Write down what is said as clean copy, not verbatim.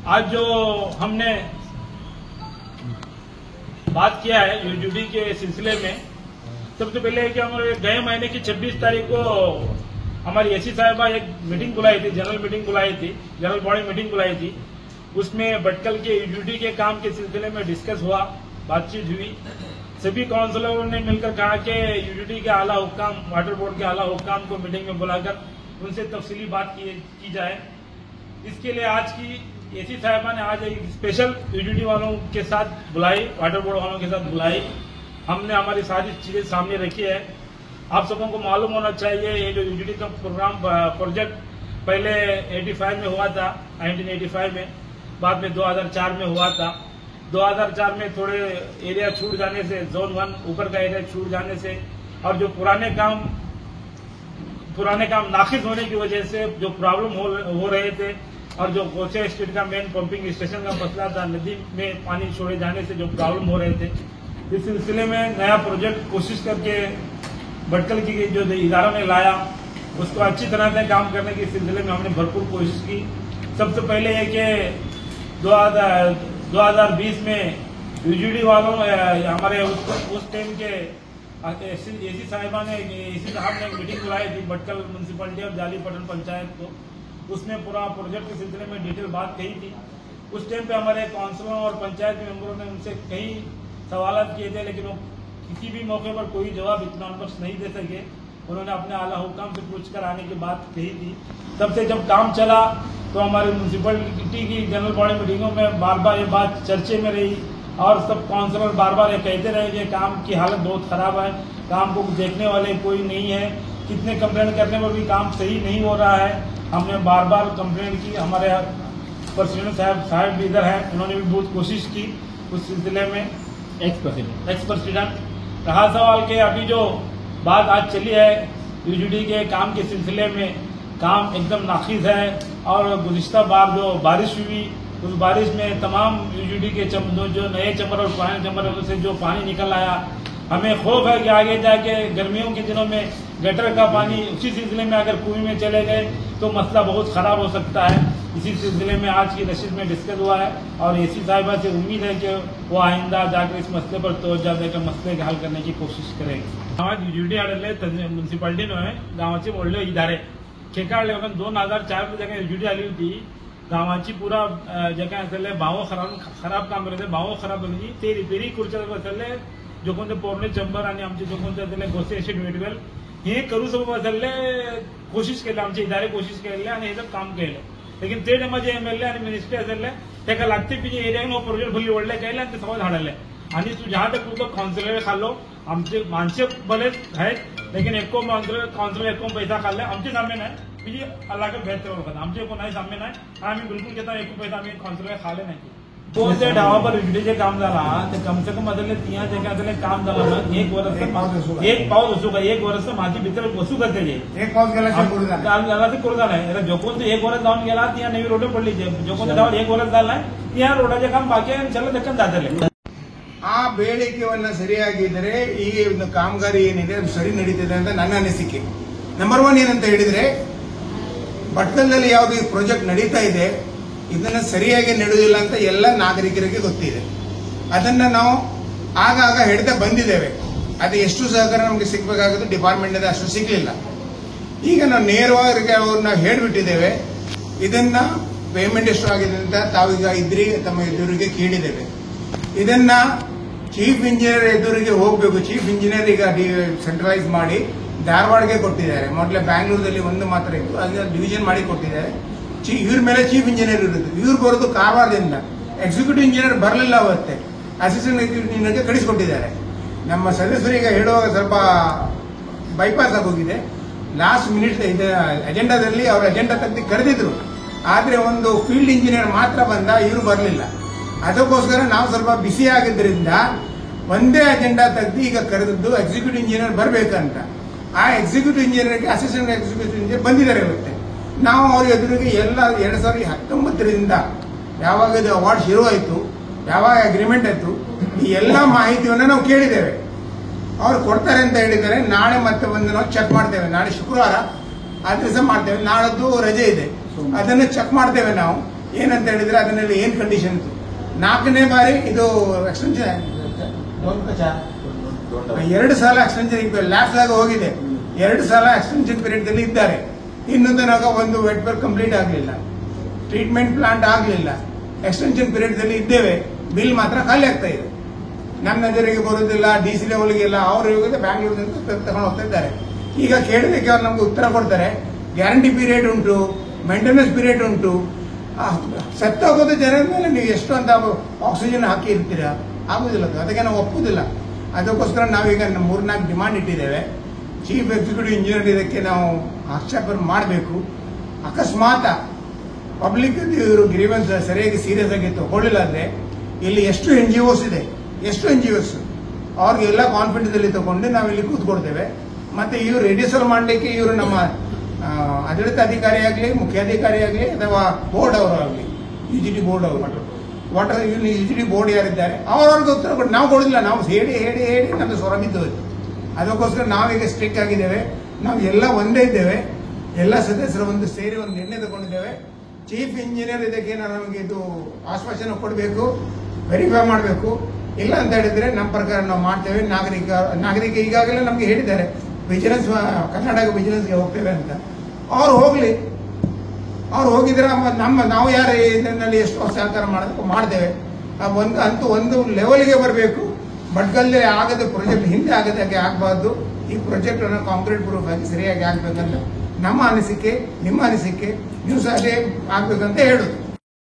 आज जो हमने बात किया है यूजीडी के सिलसिले में, सबसे पहले है कि हमारे गए महीने की 26 तारीख को हमारी एसी साहिबा एक मीटिंग बुलाई थी, जनरल बॉडी मीटिंग बुलाई थी। उसमें भटकल के यूजीडी के काम के सिलसिले में डिस्कस हुआ, बातचीत हुई। सभी काउंसिलरों ने मिलकर कहा कि यूजीडी के आला हुक्काम, वाटर बोर्ड के आला हुक्काम को मीटिंग में बुलाकर उनसे तफसीली बात की जाए। इसके लिए आज की एसी साहिबा ने आज एक स्पेशल यूजीडी वालों के साथ बुलाई, वाटर बोर्ड वालों के साथ बुलाई। हमने हमारी सारी चीजें सामने रखी है। आप सबों को मालूम होना चाहिए, ये जो यूजीडी का प्रोजेक्ट पहले 85 में हुआ था, 1985 में, बाद में 2004 में हुआ था। 2004 में थोड़े एरिया छूट जाने से, जोन 1 ऊपर का एरिया छूट जाने से और जो पुराने काम नाकिस होने की वजह से जो प्रॉब्लम हो रहे थे और जो कोचे स्ट्रीट का मेन पंपिंग स्टेशन का मसला था, नदी में पानी छोड़े जाने से जो प्रॉब्लम हो रहे थे, इस सिलसिले में नया प्रोजेक्ट कोशिश करके भटकल की जो इदारों ने लाया, उसको अच्छी तरह से काम करने के सिलसिले में हमने भरपूर कोशिश की। सबसे पहले है कि 2020 में यूजीडी वालों हमारे उस टाइम के एसी साहिबा ने, एसी साहब ने एक मीटिंग बुलाई थी भटकल म्यूनसिपलिटी और जालीपटन पंचायत को। उसमें पूरा प्रोजेक्ट के सिलसिले में डिटेल बात कही थी। उस टाइम पे हमारे काउंसिलरों और पंचायत मेंबरों ने उनसे कई सवाल किए थे, लेकिन वो किसी भी मौके पर कोई जवाब इत्मीनान बख्श नहीं दे सके। उन्होंने अपने आला हुक्काम से पूछकर आने की बात कही थी। तब से जब काम चला तो हमारी म्यूनसिपलिटी की जनरल बॉडी मीटिंगों में बार बार ये बात चर्चे में रही और सब काउंसिलर बार बार ये कहते रहे कि काम की हालत बहुत खराब है, काम को देखने वाले कोई नहीं है, कितने कंप्लेंट करने पर भी काम सही नहीं हो रहा है। हमने बार बार कंप्लेंट की। हमारे प्रेसिडेंट साहब भी इधर हैं, उन्होंने भी बहुत कोशिश की उस सिलसिले में। एक्स प्रेसिडेंट रहा सवाल के अभी जो बात आज चली है यूजीडी के काम के सिलसिले में, काम एकदम नाकिस है और गुज़िश्ता बार जो बारिश हुई उस बारिश में तमाम यूजीडी के जो नए चमर और पुराने चमर से जो पानी निकल आया, हमें खौफ है कि आगे जाके गर्मियों के दिनों में गटर का पानी उसी सिलसिले में अगर कुएं में चले गए तो मसला बहुत खराब हो सकता है। इसी सिलसिले में आज की नशिस्त में डिस्कस हुआ है और एसी साहिबा से उम्मीद है कि वो आइंदा जाकर इस मसले पर तवज्जो देकर मसले के हल करने की कोशिश करेंगे। गावात यूजीडी आडले म्युन्सिपालिटी नव्हे, गावाचे व्हडले इदारे खेकाळले वगैरे 2004 जेका यूजीडी आली होती, गावाची पुरा जे काय आसले भावो खराब काम करते, भावो खराब म्हणजे ते रिपेरी करचे आसले, जो कोणते पोरणे चंबर आणि आमचे जो कोणते आसले गोसे एसिड वेटवेल हे करू सोबत आसले कोशिश केले, आमचे इदारे कोशिश केले आणि हेचं काम केलं। लेकिन ते टायमाचे एमएलए आणि मिनिस्टर आसले तेका लागते पिजे एरियान वो प्रोजेक्ट भरली व्हडले केले आणि ते सगळं हाडले आणि तू जहां तक तुझं काउन्सिलर खाल्लो, आमचे माणसे भलेच आहेत, लेकिन एको काउन्सिलर एको पैसा खाल्ले आमचे सामने नाही, म्हणजे अल्लाह के बेहतर होगा आमचे को नाही सामने नाही, आम्ही बिलकुल घेता एको पैसा आम्ही काउन्सिलर खाले नाही। तो त्या ढाबावर यूजीडीचे काम झाला ते कम से कम आदले 3 जगह काम झाला ना, एक वर्ष असू का, एक वर्ष माझी भीतर बसू का त्याचे एक पाऊस गेला ते करू झालाय। जो कोणतं एक वर्ष जाऊन गेला त्या नवी रोड पडली, जो कोणत्या ढाबावर एक वर्ष झालाय त्या रोडाचे काम बाकी चला दಕ್ಕನ್ जातले। ಆ ಬೇಡಿಕೆಯನ್ನ ಸರಿಯಾಗಿದ್ದರೆ ಈ ಒಂದು ಕಾಮಗಾರಿ ಏನಿದೆ ಅದು ಸರಿ ನಡೀತಿದೆ ಅಂತ ನನ್ನ ಅನಿಸಿಕೆ। ನಂಬರ್ 1 ಏನಂತ ಹೇಳಿದ್ರೆ, ಭಟ್ಕಲದಲ್ಲಿ ಯಾವುದು ಈ ಪ್ರಾಜೆಕ್ಟ್ ನಡೀತಾ ಇದೆ ಇದನ್ನ ಸರಿಯಾಗಿ ನಡೆದಿಲ್ಲ ಅಂತ ಎಲ್ಲ ನಾಗರಿಕರಿಗೆ ಗೊತ್ತಿದೆ। ಅದನ್ನ ನಾವು ಆಗಾಗ ಹೇಳ್ತಾ ಬಂದಿದ್ದೇವೆ, ಅದು ಎಷ್ಟು ಸಹಕಾರ ನಮಗೆ ಸಿಗಬೇಕಾಗುತ್ತೆ ಡಿಪಾರ್ಟ್ಮೆಂಟ್ ಇಂದ ಅಷ್ಟು ಸಿಗಲಿಲ್ಲ। ಈಗ ನಾವು ನೇರವಾಗಿ ನಾವು ಹೇಳಿಬಿಟ್ಟಿದ್ದೇವೆ, ಇದನ್ನ ಪೇಮೆಂಟ್ ಎಷ್ಟು ಆಗಿದೆ ಅಂತ ತಾವೀಗ ತಮ್ಮ ಎದುರಿಗೆ ಕೇಳಿದ್ದೇವೆ। ಇದನ್ನ ಚೀಫ್ ಇಂಜಿನಿಯರ್ ಎದುರಿಗೆ ಹೋಗಬೇಕು, ಚೀಫ್ ಇಂಜಿನಿಯರ್ ಈಗ ಸೆಂಟ್ರಲೈಸ್ ಮಾಡಿ ಧಾರವಾಡಗೆ ಕೊಟ್ಟಿದ್ದಾರೆ, ಮೊದಲೇ ಬ್ಯಾಂಗ್ಳೂರಲ್ಲಿ ಒಂದು ಮಾತ್ರ ಇತ್ತು, ಅದನ್ನ ಡಿವಿಷನ್ ಮಾಡಿ ಕೊಟ್ಟಿದ್ದಾರೆ। ಇವ್ರ ಮೇಲೆ ಚೀಫ್ ಇಂಜಿನಿಯರ್ ಇರುತ್ತೆ, ಇವ್ರು ಬರೋದು ಕಾರವಾರದಿಂದ, ಎಕ್ಸಿಕ್ಯೂಟಿವ್ ಇಂಜಿನಿಯರ್ ಬರಲಿಲ್ಲ ಅವತ್ತೆ, ಅಸಿಸ್ಟೆಂಟ್ ಎಕ್ಸಿಕ್ಯೂಟಿವ್ ಇಂಜಿನಿಯರ್ಗೆ ಕಳಿಸಿಕೊಟ್ಟಿದ್ದಾರೆ। ನಮ್ಮ ಸದಸ್ಯರಿಗೆ ಹೇಳುವಾಗ ಸ್ವಲ್ಪ ಬೈಪಾಸ್ ಆಗೋಗಿದೆ, ಲಾಸ್ಟ್ ಮಿನಿಟ್ ಅಜೆಂಡಾದಲ್ಲಿ ಅವ್ರ ಅಜೆಂಡಾ ತೆಗೆದು ಕರೆದಿದ್ರು, ಆದ್ರೆ ಒಂದು ಫೀಲ್ಡ್ ಇಂಜಿನಿಯರ್ ಮಾತ್ರ ಬಂದ, ಇವರು ಬರಲಿಲ್ಲ। ಅದಕ್ಕೋಸ್ಕರ ನಾವು ಸ್ವಲ್ಪ ಬಿಸಿ ಆಗಿದ್ದರಿಂದ ಒಂದೇ ಅಜೆಂಡಾ ತೆಗೆದು ಈಗ ಕರೆದದ್ದು ಎಕ್ಸಿಕ್ಯೂಟಿವ್ ಇಂಜಿನಿಯರ್ ಬರಬೇಕಂತ। ಆ ಎಕ್ಸಿಕ್ಯೂಟಿವ್ ಇಂಜಿನಿಯರ್ಗೆ ಅಸಿಸ್ಟೆಂಟ್ ಎಕ್ಸಿಕ್ಯೂಟಿವ್ ಇಂಜಿನಿಯರ್ ಬಂದಿದ್ದಾರೆ ಇವತ್ತೆ। ನಾವು ಅವ್ರ ಎದುರಿಗೆ ಎಲ್ಲ 2019ರಿಂದ ಯಾವಾಗ ಇದು ಅವಾರ್ಡ್ ಶುರು ಆಯಿತು, ಯಾವಾಗ ಅಗ್ರಿಮೆಂಟ್ ಆಯಿತು, ಈ ಎಲ್ಲ ಮಾಹಿತಿಯನ್ನು ನಾವು ಕೇಳಿದ್ದೇವೆ। ಅವ್ರು ಕೊಡ್ತಾರೆ ಅಂತ ಹೇಳಿದ್ದಾರೆ, ನಾಳೆ ಮತ್ತೆ ಬಂದು ನಾವು ಚೆಕ್ ಮಾಡ್ತೇವೆ, ನಾಳೆ ಶುಕ್ರವಾರ ಆ ದಿವಸ ಮಾಡ್ತೇವೆ, ನಾಳದ್ದು ರಜೆ ಇದೆ, ಅದನ್ನು ಚೆಕ್ ಮಾಡ್ತೇವೆ ನಾವು। ಏನಂತ ಹೇಳಿದ್ರೆ ಅದನ್ನೆಲ್ಲ ಏನು ಕಂಡೀಷನ್ ಇತ್ತು. 4ನೇ ಬಾರಿ ಇದು ಎಕ್ಸ್ಟೆನ್ಷನ್ 2 ಸಲ ಎಕ್ಸ್ಟೆನ್ಷನ್ ಲ್ಯಾಪ್ಸ್ ಆಗಿ ಹೋಗಿದೆ. 2 ಸಲ ಎಕ್ಸ್ಟೆನ್ಷನ್ ಪೀರಿಯಡ್ ದಲ್ಲಿ ಇದ್ದಾರೆ. ಇನ್ನೊಂದನಾಗ ಒಂದು ವೆಟ್ ವರ್ಕ್ ಕಂಪ್ಲೀಟ್ ಆಗಲಿಲ್ಲ, ಟ್ರೀಟ್ಮೆಂಟ್ ಪ್ಲಾಂಟ್ ಆಗಲಿಲ್ಲ, ಎಕ್ಸ್ಟೆನ್ಷನ್ ಪೀರಿಯಡ್ ದಲ್ಲಿ ಇದ್ದೇವೆ. ಬಿಲ್ ಮಾತ್ರ ಖಾಲಿ ಆಗ್ತಾ ಇದೆ. ನಮ್ಮ ನಜರಿಗೆ ಬರುವುದಿಲ್ಲ, DC ಲೆವೆಲ್ಗೆಲ್ಲ ಅವರು ಹೋಗಿದೆ ಬ್ಯಾಂಗ್ಳೂರಿನಿಂದ ತಗೊಂಡು ಹೋಗ್ತಾ ಇದ್ದಾರೆ. ಈಗ ಕೇಳಿದಕ್ಕೆ ಅವ್ರು ನಮ್ಗೆ ಉತ್ತರ ಕೊಡ್ತಾರೆ, ಗ್ಯಾರಂಟಿ ಪೀರಿಯಡ್ ಉಂಟು, ಮೇಂಟೆನೆನ್ಸ್ ಪೀರಿಯಡ್ ಉಂಟು. ಸತ್ತೋಗೋದು ಜನರ ಮೇಲೆ ನೀವು ಎಷ್ಟು ಅಂತ ಆಕ್ಸಿಜನ್ ಹಾಕಿ ಇರ್ತೀರಾ, ಆಗುದಿಲ್ಲ. ಅದಕ್ಕೆ ನಾವು ಒಪ್ಪುದಿಲ್ಲ. ಅದಕ್ಕೋಸ್ಕರ ನಾವೀಗ 3-4 ಡಿಮಾಂಡ್ ಇಟ್ಟಿದ್ದೇವೆ. ಚೀಫ್ ಎಕ್ಸಿಕ್ಯೂಟಿವ್ ಇಂಜಿನಿಯರ್ ಇದಕ್ಕೆ ನಾವು ಆಕ್ಷೇಪ ಮಾಡಬೇಕು. ಅಕಸ್ಮಾತ್ ಪಬ್ಲಿಕ್ ಇವರು ಗ್ರೀವೆನ್ಸ್ ಸರಿಯಾಗಿ ಸೀರಿಯಸ್ ಆಗಿ ತಗೊಳ್ಳಿಲ್ಲ ಅಂದ್ರೆ ಇಲ್ಲಿ ಎಷ್ಟು NGOs ಇದೆ, ಎಷ್ಟು NGOs ಅವ್ರಿಗೆಲ್ಲ ಕಾನ್ಫಿಡೆನ್ಸ್ ಅಲ್ಲಿ ತಗೊಂಡು ನಾವು ಇಲ್ಲಿ ಕೂತ್ಕೊಡ್ತೇವೆ. ಮತ್ತೆ ಇವರು ರಿಡ್ಯೂಸಲ್ ಮಾಡಲಿಕ್ಕೆ ಇವರು ನಮ್ಮ ಆಡಳಿತ ಅಧಿಕಾರಿ ಆಗಲಿ, ಮುಖ್ಯಾಧಿಕಾರಿ ಆಗಲಿ, ಅಥವಾ ಬೋರ್ಡ್ ಅವರು ಆಗಲಿ, UGT ಬೋರ್ಡ್ ಅವರು, ವಾಟರ್ UGT ಬೋರ್ಡ್ ಯಾರಿದ್ದಾರೆ ಅವ್ರವ್ರಿಗೆ ಉತ್ತರ ಕೊಟ್ಟು ನಾವು ಕೊಡೋದಿಲ್ಲ. ನಾವು ಹೇಳಿ ಹೇಳಿ ಹೇಳಿ ನಮಗೆ ಸ್ವರ ಬಿದ್ದೋಯ್ತು. ಅದಕ್ಕೋಸ್ಕರ ನಾವೀಗ ಸ್ಟ್ರಿಕ್ಟ್ ಆಗಿದ್ದೇವೆ. ನಾವು ಎಲ್ಲ ಒಂದೇ ಇದ್ದೇವೆ. ಎಲ್ಲ ಸದಸ್ಯರು ಒಂದು ಸೇರಿ ಒಂದು ನಿರ್ಣಯ ತಗೊಂಡಿದ್ದೇವೆ. ಚೀಫ್ ಇಂಜಿನಿಯರ್ ಇದಕ್ಕೆ ನಮಗೆ ಇದು ಆಶ್ವಾಸನೆ ಕೊಡಬೇಕು, ವೆರಿಫೈ ಮಾಡಬೇಕು. ಇಲ್ಲ ಅಂತ ಹೇಳಿದ್ರೆ ನಮ್ಮ ಪ್ರಕಾರ ನಾವು ಮಾಡ್ತೇವೆ. ನಾಗರಿಕ ಈಗಾಗಲೇ ನಮಗೆ ಹೇಳಿದ್ದಾರೆ ವಿಜಿಲೆನ್ಸ್, ಕರ್ನಾಟಕ ವಿಜಿಲೆನ್ಸ್ಗೆ ಹೋಗ್ತೇವೆ ಅಂತ. ಅವ್ರು ಹೋಗ್ಲಿ, ಅವ್ರು ಹೋಗಿದ್ರೆ ನಾವು ಯಾರು ಇದರಲ್ಲಿ ಎಷ್ಟು ಸಹಕಾರ ಮಾಡಬೇಕು ಮಾಡ್ತೇವೆ. ಒಂದು ಲೆವೆಲ್ಗೆ ಬರಬೇಕು. ಭಟ್ಕಳದಲ್ಲಿ ಆಗದ ಪ್ರಾಜೆಕ್ಟ್ ಹಿಂದೆ ಆಗದಾಗೆ ಆಗಬಾರ್ದು. ಈ ಪ್ರಾಜೆಕ್ಟ್ ಅನ್ನು ಕಾಂಕ್ರೀಟ್ ಪ್ರೂಫ್ ಆಗಿ ಸರಿಯಾಗಿ ಆಗ್ಬೇಕಂತ ನಮ್ಮ ಅನಿಸಿಕೆ, ನಿಮ್ಮ ಅನಿಸಿಕೆ. ನೀವು ಸಹ ಅದೇ ಆಗ್ಬೇಕಂತ ಹೇಳುದು.